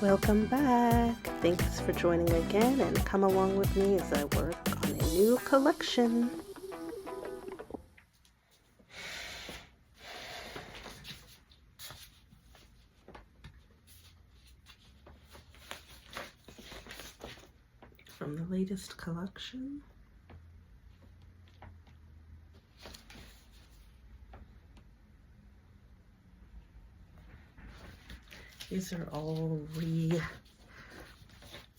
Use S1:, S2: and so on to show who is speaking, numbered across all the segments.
S1: Welcome back. Thanks for joining again and come along with me as I work on a new collection. From the latest collection. These are all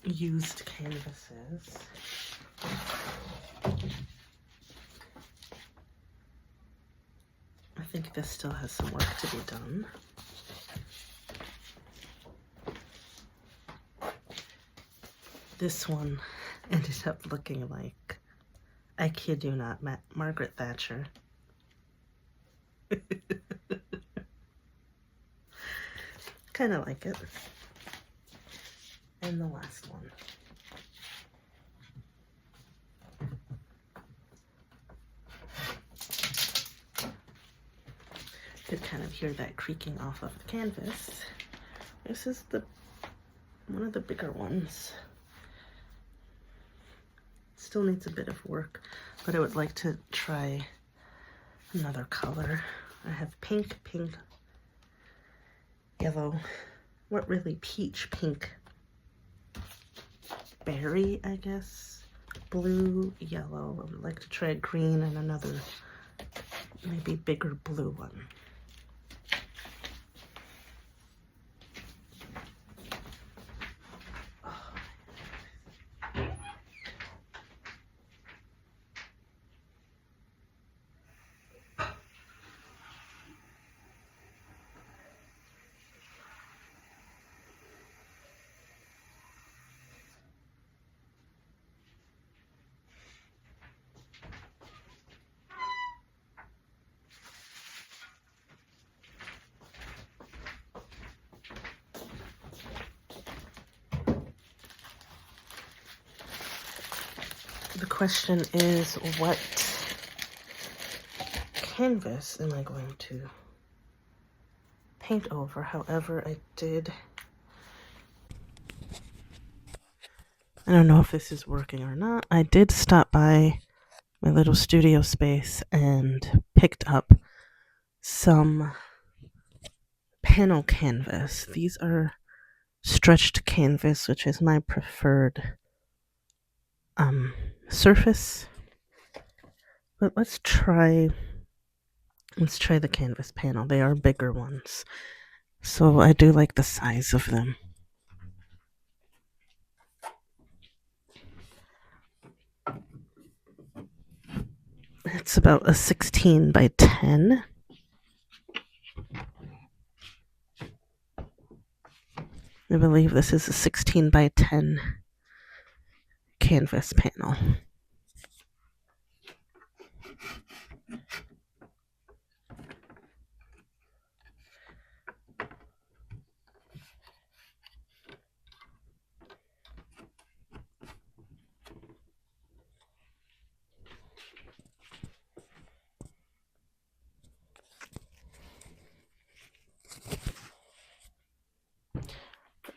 S1: reused canvases. I think this still has some work to be done. This one ended up looking like, I kid you not, Margaret Thatcher. Kind of like it. And the last one. Could kind of hear that creaking off of the canvas. This is one of the bigger ones. Still needs a bit of work, but I would like to try another color. I have pink, yellow, what really peach, pink, berry, I guess, blue, yellow. I would like to try green and another maybe bigger blue one. The question is, what canvas am I going to paint over? However, I don't know if this is working or not. I did stop by my little studio space and picked up some panel canvas. These are stretched canvas, which is my preferred surface. But let's try the canvas panel. They are bigger ones, so I do like the size of them. It's about a 16 by 10. I believe this is a 16 by 10 canvas panel.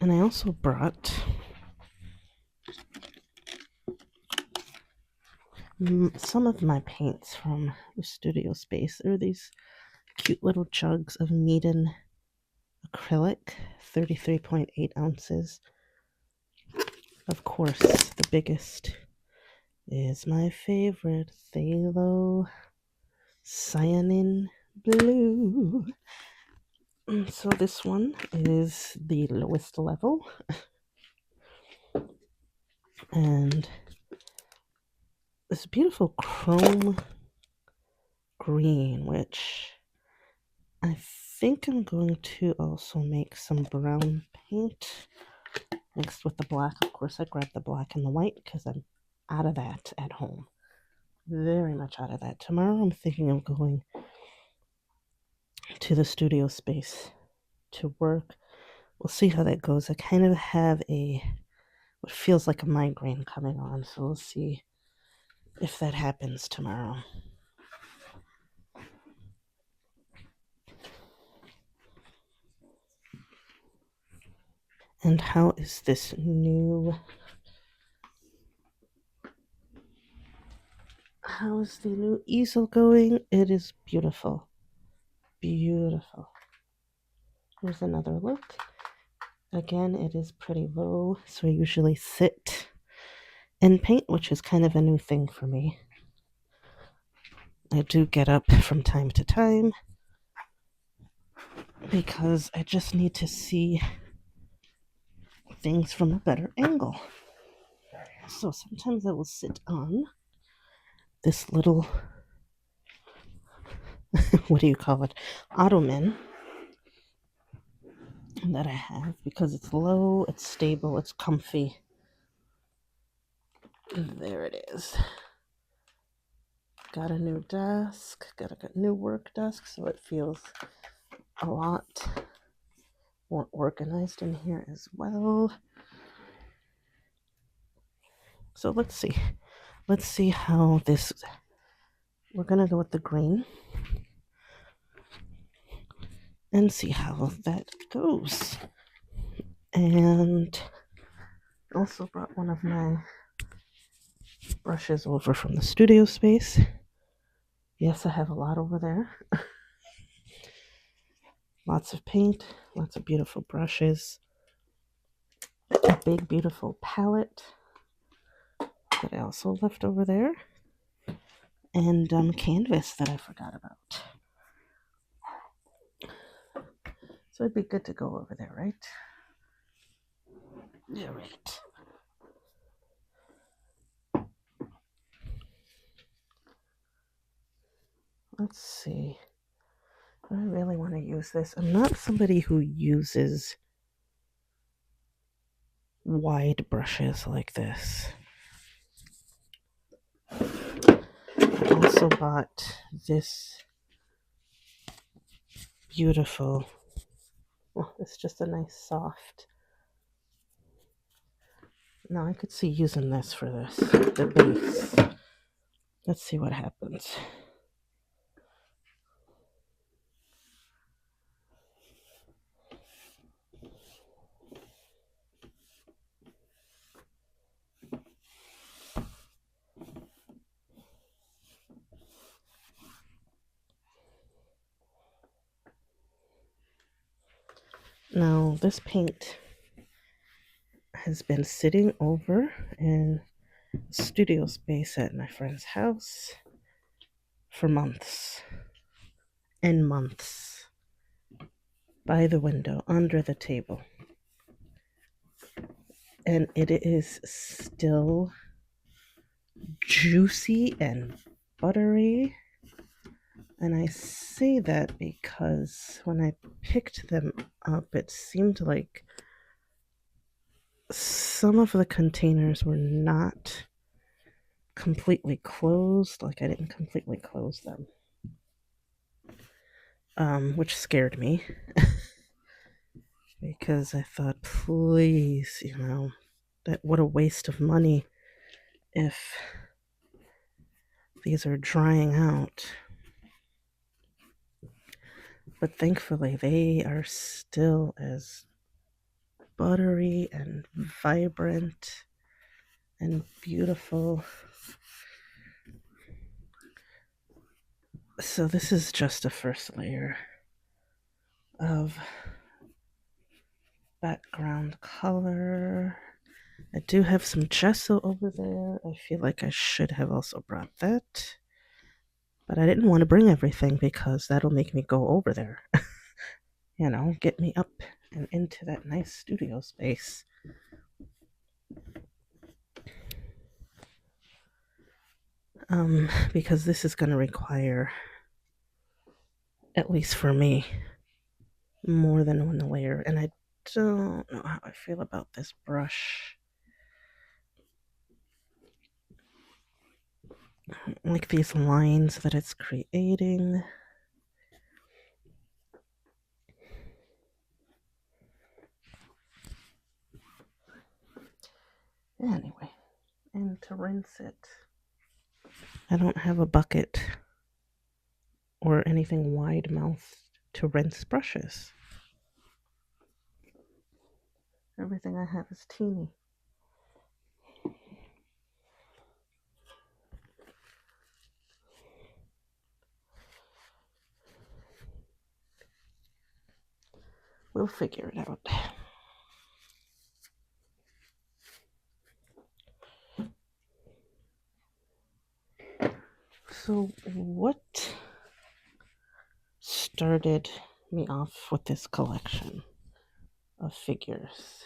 S1: And I also brought some of my paints from the studio space. There are these cute little jugs of Meeden acrylic, 33.8 ounces. Of course, the biggest is my favorite, Phthalo Cyanin Blue. So this one is the lowest level. And this beautiful chrome green, which I think I'm going to also make some brown paint mixed with the black. Of course, I grabbed the black and the white because I'm out of that at home. Very much out of that. Tomorrow I'm thinking of going to the studio space to work. We'll see how that goes. I kind of have what feels like a migraine coming on, so we'll see if that happens tomorrow. And how is this how is the new easel going? It is beautiful. Beautiful. Here's another look. Again, it is pretty low, so I usually sit and paint, which is kind of a new thing for me. I do get up from time to time because I just need to see things from a better angle. So sometimes I will sit on this little, what do you call it, ottoman that I have because it's low, it's stable, it's comfy. There it is. Got a new desk, got a new work desk, so it feels a lot more organized in here as well. So let's see how this, we're gonna go with the green and see how that goes. And also brought one of my brushes over from the studio space. Yes, I have a lot over there. Lots of paint, lots of beautiful brushes, a big beautiful palette that I also left over there, and canvas that I forgot about. So it'd be good to go over there, right? Yeah, right. Let's see. I really want to use this. I'm not somebody who uses wide brushes like this. I also bought this beautiful, well, it's just a nice soft. Now I could see using this for this, the base. Let's see what happens. Now this paint has been sitting over in studio space at my friend's house for months and months, by the window, under the table. And it is still juicy and buttery. And I say that because when I picked them up, it seemed like some of the containers were not completely closed. Like I didn't completely close them, which scared me because I thought, please, that what a waste of money if these are drying out. But thankfully, they are still as buttery and vibrant and beautiful. So this is just a first layer of background color. I do have some gesso over there. I feel like I should have also brought that. But I didn't want to bring everything because that'll make me go over there. Get me up and into that nice studio space. Because this is going to require, at least for me, more than one layer. And I don't know how I feel about this brush. Like these lines that it's creating. Anyway, and to rinse it, I don't have a bucket or anything wide mouthed to rinse brushes. Everything I have is teeny. We'll figure it out. So, what started me off with this collection of figures?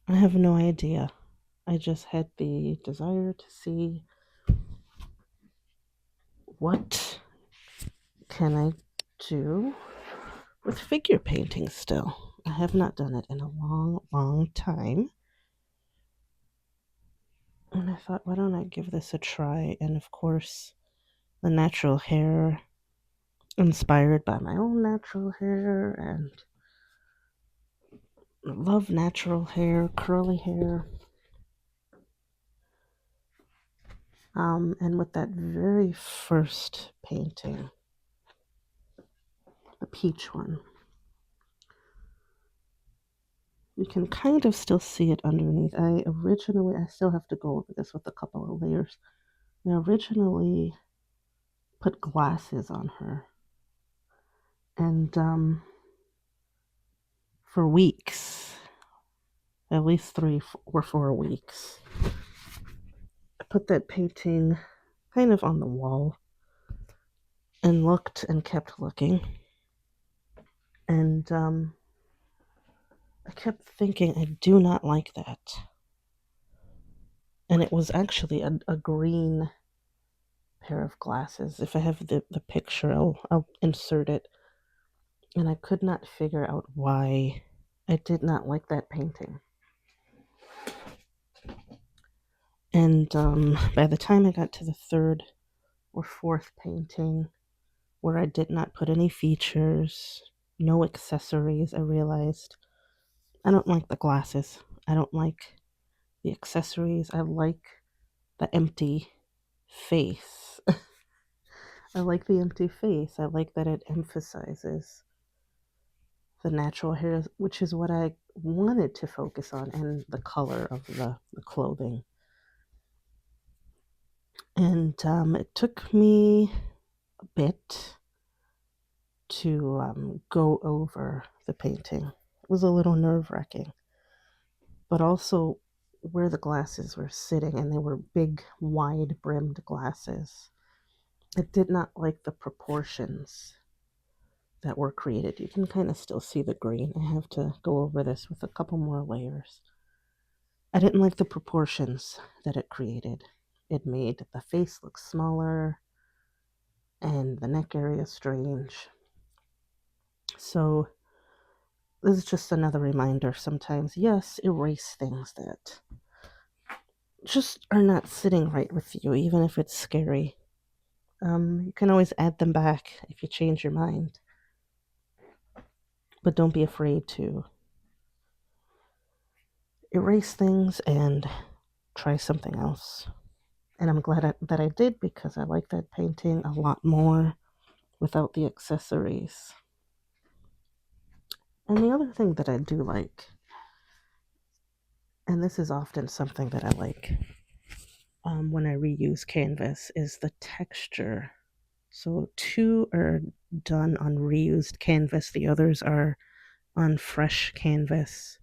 S1: I have no idea. I just had the desire to see what can I do with figure painting still. I have not done it in a long, long time. And I thought, why don't I give this a try? And of course, the natural hair, inspired by my own natural hair, and I love natural hair, curly hair. And with that very first painting, the peach one, you can kind of still see it underneath. I still have to go over this with a couple of layers. I originally put glasses on her. And for weeks, at least 3 or 4 weeks, I put that painting kind of on the wall and looked and kept looking. And I kept thinking, I do not like that. And it was actually a green pair of glasses. If I have the picture, I'll insert it. And I could not figure out why I did not like that painting. And by the time I got to the third or fourth painting, where I did not put any features, no accessories, I realized I don't like the glasses. I don't like the accessories. I like the empty face. I like the empty face. I like that it emphasizes the natural hair, which is what I wanted to focus on, and the color of the clothing. And it took me a bit to go over the painting. It was a little nerve-wracking, but also where the glasses were sitting, and they were big, wide-brimmed glasses. I did not like the proportions that were created. You can kind of still see the green. I have to go over this with a couple more layers. I didn't like the proportions that it created. It made the face look smaller and the neck area strange. So this is just another reminder sometimes, yes, erase things that just are not sitting right with you, even if it's scary. You can always add them back if you change your mind. But don't be afraid to erase things and try something else. And I'm glad that I did, because I like that painting a lot more without the accessories. And the other thing that I do like, and this is often something that I like when I reuse canvas, is the texture. So 2 are done on reused canvas, the others are on fresh canvas,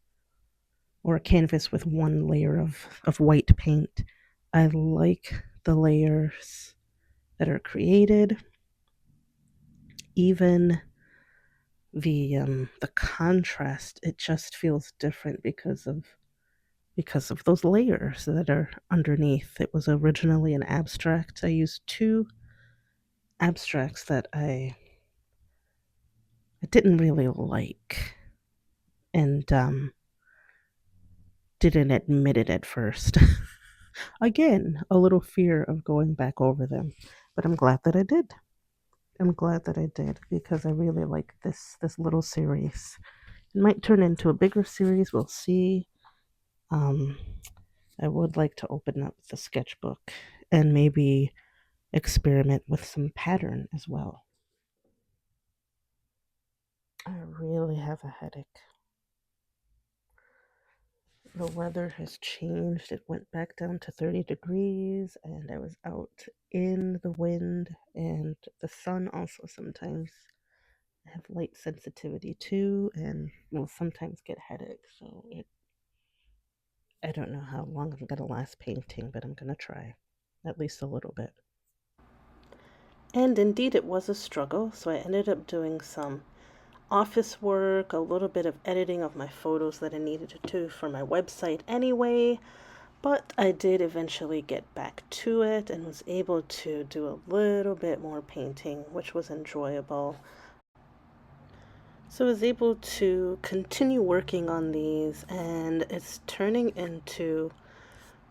S1: or a canvas with 1 layer of white paint. I like the layers that are created. Even the contrast, it just feels different because of those layers that are underneath. It was originally an abstract. I used 2 abstracts that I didn't really like, and didn't admit it at first. Again, a little fear of going back over them, but I'm glad that I did. I'm glad that I did, because I really like this little series. It might turn into a bigger series. We'll see. I would like to open up the sketchbook and maybe experiment with some pattern as well. I really have a headache. the weather has changed. It went back down to 30 degrees, and I was out in the wind and the sun also sometimes. I have light sensitivity too, and will sometimes get headaches. So I don't know how long I'm gonna last painting, but I'm gonna try at least a little bit. And indeed, it was a struggle. So I ended up doing some office work, a little bit of editing of my photos that I needed to do for my website anyway. But I did eventually get back to it and was able to do a little bit more painting, which was enjoyable. So I was able to continue working on these, and it's turning into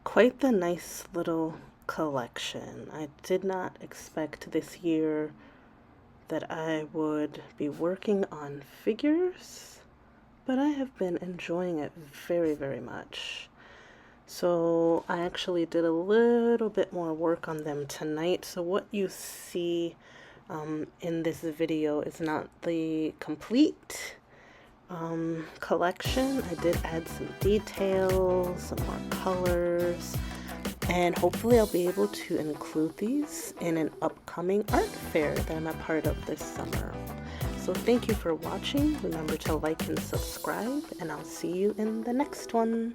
S1: quite the nice little collection. I did not expect this year that I would be working on figures, but I have been enjoying it very, very much. So I actually did a little bit more work on them tonight. So what you see in this video is not the complete collection. I did add some details, some more colors, and hopefully I'll be able to include these in an upcoming art fair that I'm a part of this summer. So thank you for watching. Remember to like and subscribe, and I'll see you in the next one.